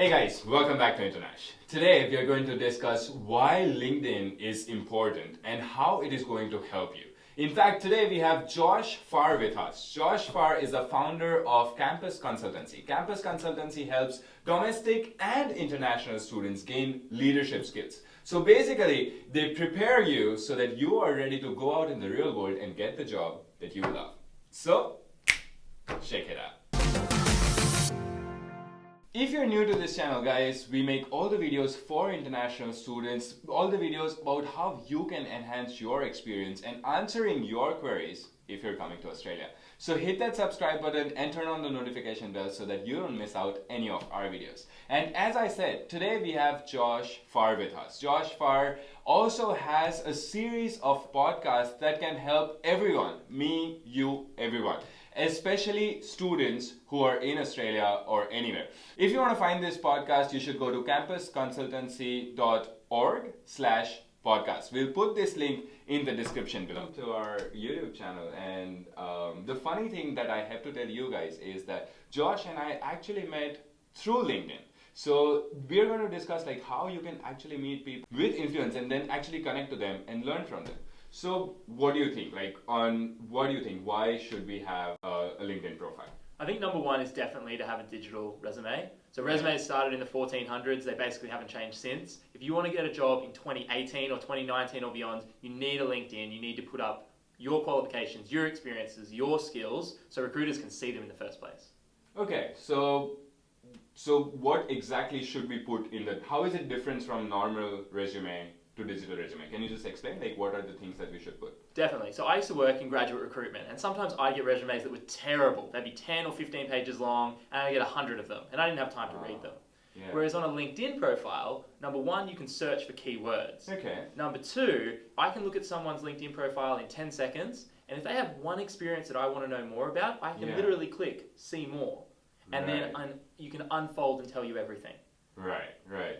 Hey guys, welcome back to Internash. Today we are going to discuss why LinkedIn is important and how it is going to help you. In fact, today we have Josh Farr with us. Josh Farr is the founder of Campus Consultancy. Campus Consultancy helps domestic and international students gain leadership skills. So basically, they prepare you so that you are ready to go out in the real world and get the job that you love. So, check it out. If you're new to this channel, guys, we make all the videos for international students, all the videos about how you can enhance your experience and answering your queries if you're coming to Australia. So hit that subscribe button and turn on the notification bell so that you don't miss out any of our videos. And as I said, today we have Josh Farr with us. Josh Farr also has a series of podcasts that can help everyone, me, you, everyone. Especially students who are in Australia or anywhere. If you want to find this podcast, you should go to campusconsultancy.org/podcast. We'll put this link in the description below. To our YouTube channel, and the funny thing that I have to tell you guys is that Josh and I actually met through LinkedIn. So we're going to discuss like how you can actually meet people with influence and then actually connect to them and learn from them. So what do you think? Why should we have a LinkedIn profile? I think number one is definitely to have a digital resume. So resumes started in the 1400s. They basically haven't changed since. If you want to get a job in 2018 or 2019 or beyond, you need a LinkedIn. You need to put up your qualifications, your experiences, your skills, so recruiters can see them in the first place. Okay, so what exactly should we put in that? How is it different from normal resume to digital resume? Can you just explain what are the things that we should put? Definitely. So I used to work in graduate recruitment, and sometimes I get resumes that were terrible. They'd be 10 or 15 pages long, and I get 100 of them, and I didn't have time to read them. Yeah. Whereas on a LinkedIn profile, number one, you can search for keywords. Okay. Number two, I can look at someone's LinkedIn profile in 10 seconds, and if they have one experience that I want to know more about, I can literally click see more. And then you can unfold and tell you everything. Right.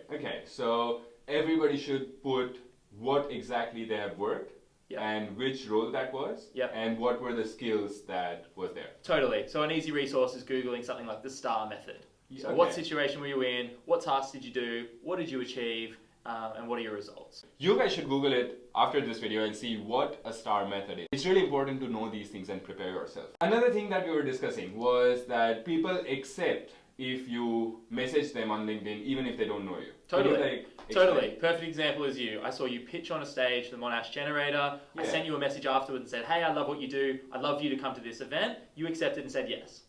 Okay, so everybody should put what exactly they have worked and which role that was and what were the skills that was there. Totally. So an easy resource is Googling something like the STAR method. So what situation were you in? What tasks did you do? What did you achieve? And what are your results? You guys should Google it after this video and see what a STAR method is. It's really important to know these things and prepare yourself. Another thing that we were discussing was that people accept if you message them on LinkedIn even if they don't know you. Totally. Totally. Perfect example is you. I saw you pitch on a stage, the Monash Generator. I sent you a message afterwards and said, hey, I love what you do. I'd love for you to come to this event. You accepted and said yes.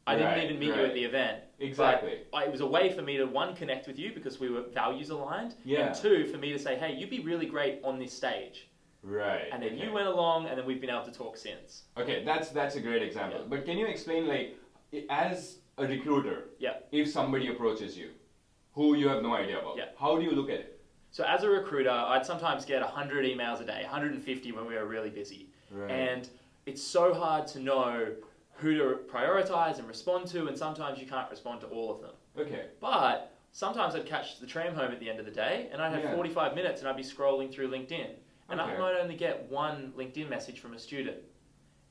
I didn't even meet you at the event. Exactly. But it was a way for me to, one, connect with you because we were values aligned. And two, for me to say, hey, you'd be really great on this stage. Right. And then you went along and then we've been able to talk since. Okay, that's a great example. But can you explain, as a recruiter, if somebody approaches you who you have no idea about, how do you look at it? So as a recruiter, I'd sometimes get 100 emails a day, 150 when we were really busy. Right. And it's so hard to know who to prioritize and respond to, and sometimes you can't respond to all of them. Okay. But sometimes I'd catch the tram home at the end of the day, and I'd have 45 minutes, and I'd be scrolling through LinkedIn. And I might only get one LinkedIn message from a student.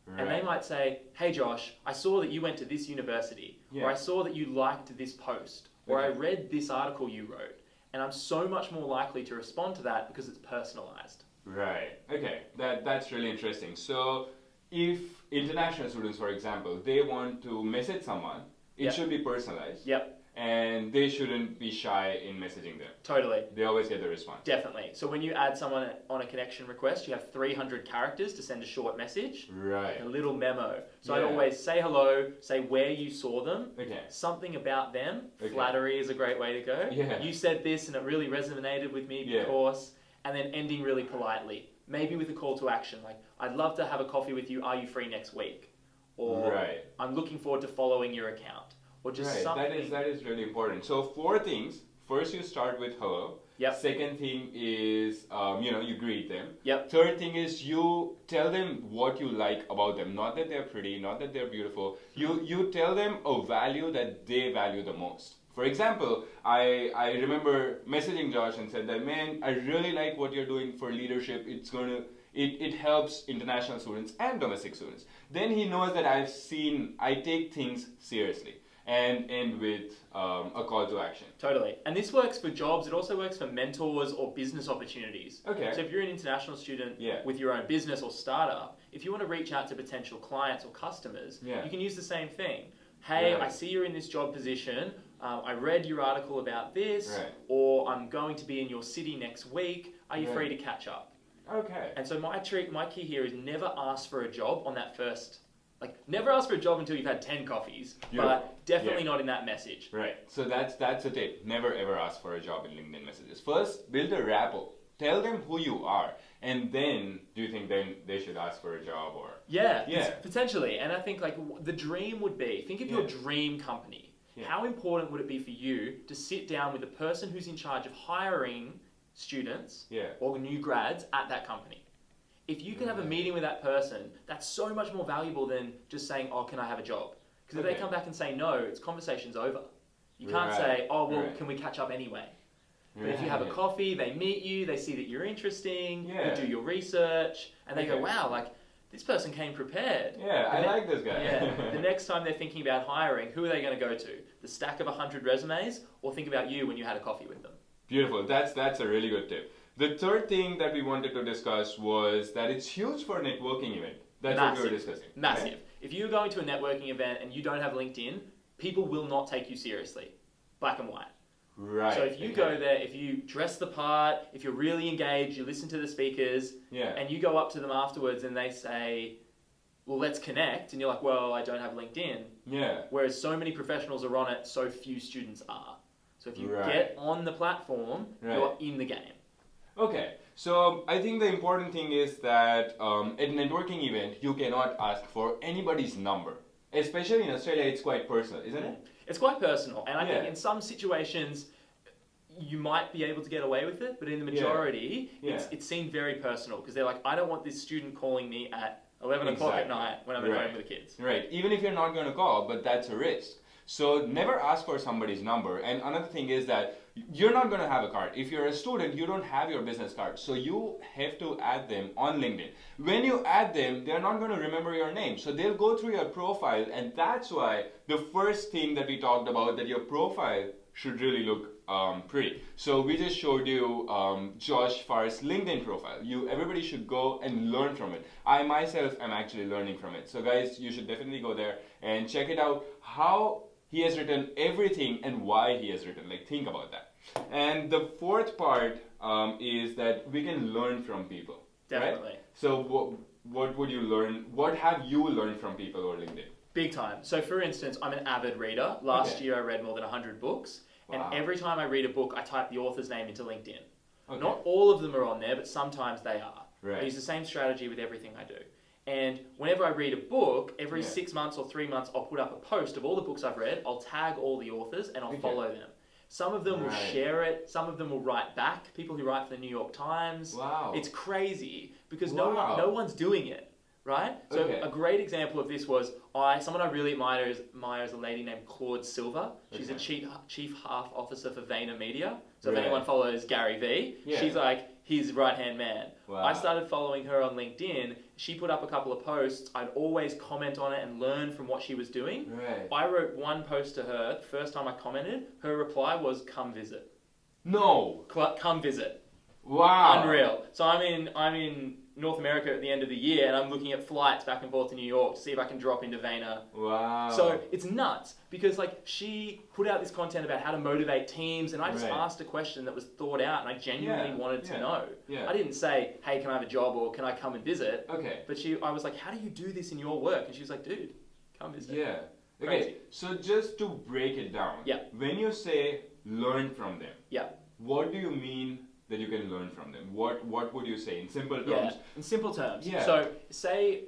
Right. And they might say, hey Josh, I saw that you went to this university, or I saw that you liked this post, or I read this article you wrote. And I'm so much more likely to respond to that because it's personalized. Right. Okay. That's really interesting. So if international students, for example, they want to message someone, it should be personalized. And they shouldn't be shy in messaging them. Totally. They always get the response. Definitely. So when you add someone on a connection request, you have 300 characters to send a short message. Right. A little memo. So I'd always say hello, say where you saw them, okay, something about them. Okay. Flattery is a great way to go. Yeah. You said this and it really resonated with me because, and then ending really politely. Maybe with a call to action, like, I'd love to have a coffee with you, are you free next week? Or, I'm looking forward to following your account. Or just something. That is really important. So 4 things. First, you start with hello. Second thing is, you greet them. Third thing is you tell them what you like about them. Not that they're pretty, not that they're beautiful. You tell them a value that they value the most. For example, I remember messaging Josh and said that, man, I really like what you're doing for leadership. It helps international students and domestic students. Then he knows that I take things seriously. and end with a call to action. Totally. And this works for jobs. It also works for mentors or business opportunities. Okay. So if you're an international student with your own business or startup, if you want to reach out to potential clients or customers, you can use the same thing. Hey, I see you're in this job position. I read your article about this, or I'm going to be in your city next week. Are you free to catch up? Okay. And so my key here is never ask for a job on that first. Never ask for a job until you've had 10 coffees, but definitely not in that message. Right. So that's a tip. Never ever ask for a job in LinkedIn messages. First, build a rapport. Tell them who you are, and then do you think then they should ask for a job or? Yeah. Potentially. And I think the dream would be, think of your dream company. How important would it be for you to sit down with the person who's in charge of hiring students or new grads at that company? If you can have a meeting with that person, that's so much more valuable than just saying, oh, can I have a job? Because if they come back and say no, it's conversation's over. You can't say, oh, well, can we catch up anyway? But if you have a coffee, they meet you, they see that you're interesting, you do your research, and they go, wow, this person came prepared. Yeah, I like this guy. The next time they're thinking about hiring, who are they going to go to? The stack of 100 resumes, or think about you when you had a coffee with them? Beautiful. That's a really good tip. The third thing that we wanted to discuss was that it's huge for a networking event. That's what we were discussing. Massive. Right? If you're going to a networking event and you don't have LinkedIn, people will not take you seriously. Black and white. Right. So if you go there, if you dress the part, if you're really engaged, you listen to the speakers, and you go up to them afterwards and they say, well, let's connect, and you're like, well, I don't have LinkedIn. Yeah. Whereas so many professionals are on it, so few students are. So if you get on the platform, you're in the game. Okay, so I think the important thing is that at a networking event, you cannot ask for anybody's number. Especially in Australia, it's quite personal, isn't it? It's quite personal, and I think in some situations, you might be able to get away with it, but in the majority, it's seen very personal, because they're like, I don't want this student calling me at 11 o'clock at night when I'm at home with the kids. Right, even if you're not going to call, but that's a risk. So never ask for somebody's number. And another thing is that you're not going to have a card. If you're a student, you don't have your business card. So you have to add them on LinkedIn. When you add them, they're not going to remember your name. So they'll go through your profile. And that's why the first thing that we talked about, that your profile should really look pretty. So we just showed you Josh Farr's LinkedIn profile. Everybody should go and learn from it. I myself am actually learning from it. So guys, you should definitely go there and check it out. How he has written everything and why he has written. Think about that. And the fourth part is that we can learn from people. Definitely. Right? So what would you learn? What have you learned from people over LinkedIn? Big time. So for instance, I'm an avid reader. Last year I read more than 100 books. Wow. And every time I read a book, I type the author's name into LinkedIn. Okay. Not all of them are on there, but sometimes they are. Right. I use the same strategy with everything I do. And whenever I read a book, every 6 months or 3 months, I'll put up a post of all the books I've read. I'll tag all the authors and I'll follow them. Some of them will share it. Some of them will write back. People who write for the New York Times. Wow. It's crazy because no one's doing it, right? So a great example of this was someone I really admire is a lady named Claude Silver. She's a chief half officer for Vayner Media. So if anyone follows Gary Vee, she's like his right-hand man. Wow. I started following her on LinkedIn. She put up a couple of posts. I'd always comment on it and learn from what she was doing. Right. I wrote one post to her. The first time I commented, her reply was, come visit. No. Come visit. Wow. Unreal. So I'm in North America at the end of the year and I'm looking at flights back and forth to New York to see if I can drop into Vayner. Wow. So it's nuts because she put out this content about how to motivate teams and I just asked a question that was thought out and I genuinely wanted to know. Yeah. I didn't say, hey, can I have a job or can I come and visit? Okay. But I was like, how do you do this in your work? And she was like, dude, come visit. Yeah. Okay. So just to break it down. Yeah. When you say learn from them. Yeah. What do you mean that you can learn from them? What would you say in simple terms? Yeah, in simple terms. Yeah. So say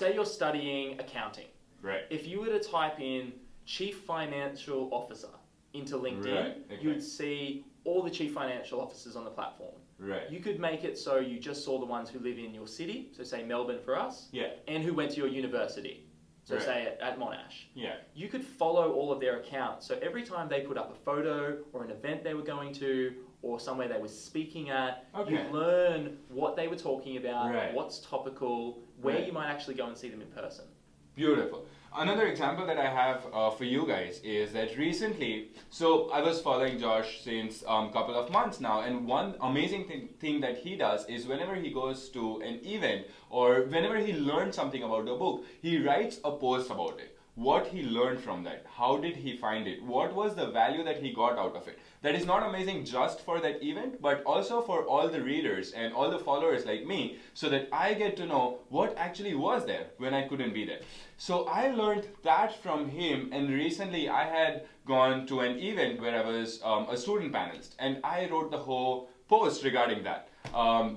you're studying accounting. Right. If you were to type in Chief Financial Officer into LinkedIn, you would see all the Chief Financial Officers on the platform. Right. You could make it so you just saw the ones who live in your city, so say Melbourne for us, and who went to your university. So say at Monash. Yeah. You could follow all of their accounts. So every time they put up a photo or an event they were going to or somewhere they were speaking at, you learn what they were talking about, what's topical, where you might actually go and see them in person. Beautiful. Another example that I have for you guys is that recently, so I was following Josh since a couple of months now, and one amazing thing that he does is whenever he goes to an event or whenever he learns something about the book, he writes a post about it. What he learned from that, how did he find it, what was the value that he got out of it. That is not amazing just for that event, but also for all the readers and all the followers like me, so that I get to know what actually was there when I couldn't be there. So I learned that from him, and recently I had gone to an event where I was a student panelist, and I wrote the whole post regarding that.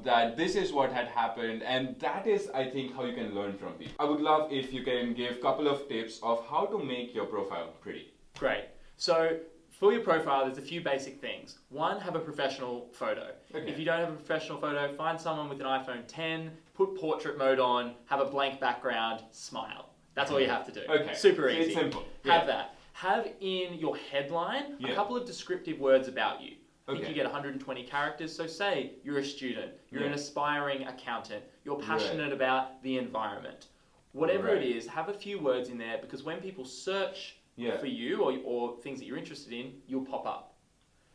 That this is what had happened, and that is, I think, how you can learn from people. I would love if you can give a couple of tips of how to make your profile pretty. Great. So for your profile, there's a few basic things. One, have a professional photo. Okay. If you don't have a professional photo, find someone with an iPhone 10, put portrait mode on, have a blank background, smile. That's all you have to do. Okay. Super easy. It's simple. Have that. Have in your headline a couple of descriptive words about you. I think you get 120 characters, so say you're a student, you're an aspiring accountant, you're passionate about the environment. Whatever it is, have a few words in there, because when people search for you or things that you're interested in, you'll pop up.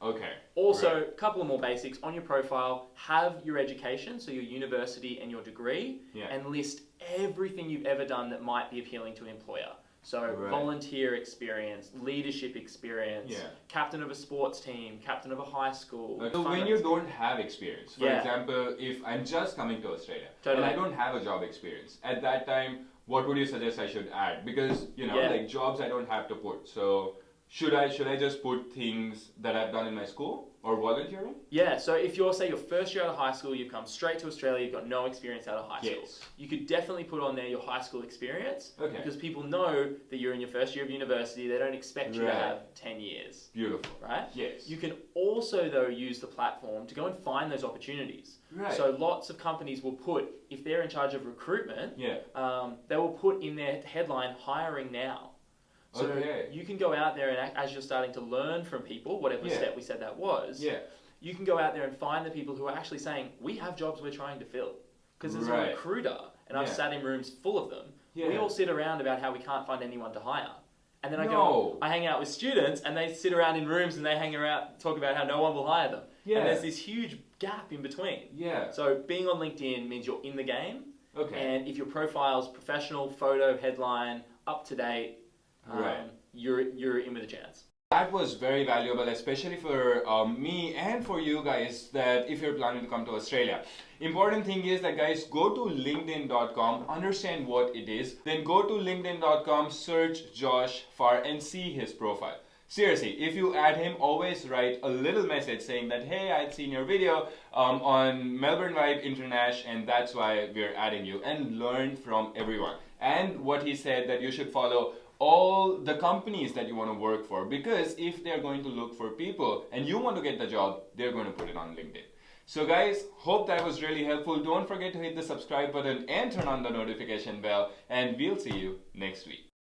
Okay. Also, a couple of more basics on your profile, have your education, so your university and your degree, and list everything you've ever done that might be appealing to an employer. So volunteer experience, leadership experience, captain of a sports team, captain of a high school. So when you don't have experience, for example, if I'm just coming to Australia and I don't have a job experience, at that time, what would you suggest I should add? Because, you know, like jobs I don't have to put. So should I just put things that I've done in my school or volunteering? Yeah, so if you're, say, your first year out of high school, you've come straight to Australia, you've got no experience out of high school. You could definitely put on there your high school experience, because people know that you're in your first year of university, they don't expect you to have 10 years. Beautiful. Right? Yes. You can also, though, use the platform to go and find those opportunities. Right. So lots of companies will put, if they're in charge of recruitment, they will put in their headline, hiring now. So you can go out there and as you're starting to learn from people, whatever step we said that was, you can go out there and find the people who are actually saying, we have jobs we're trying to fill. Because as a recruiter, and I've sat in rooms full of them, we all sit around about how we can't find anyone to hire. And then I hang out with students and they sit around in rooms and they hang around, talk about how no one will hire them. And there's this huge gap in between. So being on LinkedIn means you're in the game. And if your profile's professional, photo, headline, up to date, you're in with a chance. That was very valuable, especially for me and for you guys, that if you're planning to come to Australia. Important thing is that, guys, go to linkedin.com, understand what it is, then go to linkedin.com, search Josh Farr and see his profile. Seriously, if you add him, always write a little message saying that, hey, I'd seen your video on Melbourne Vibe Internash, and that's why we're adding you, and learn from everyone. And what he said, that you should follow all the companies that you want to work for, because if they're going to look for people and you want to get the job, they're going to put it on LinkedIn. So guys, hope that was really helpful. Don't forget to hit the subscribe button and turn on the notification bell, and we'll see you next week.